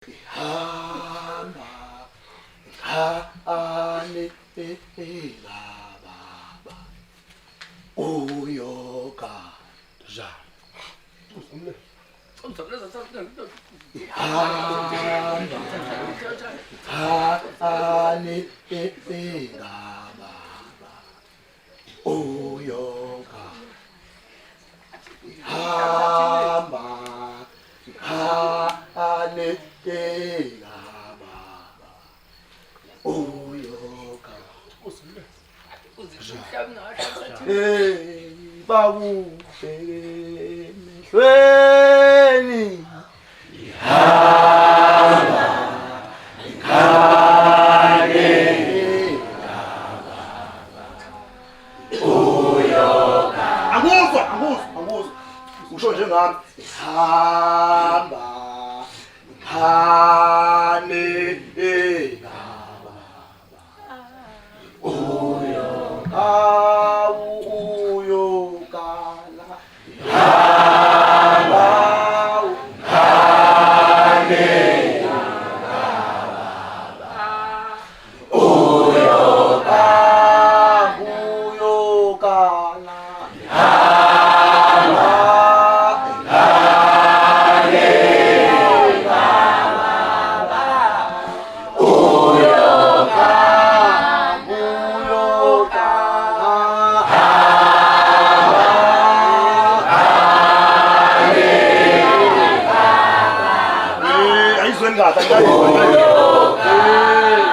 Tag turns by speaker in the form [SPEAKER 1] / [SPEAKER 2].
[SPEAKER 1] hamba ane baba uyoka ja hamba ane baba uyoka hamba ane uyoka hey bakubheke emehlweni hamba khale uyoka anguzwa usho njengami hamba khane Hãy subscribe cho kênh Ghiền Mì Gõ để không bỏ lỡ những video hấp dẫn.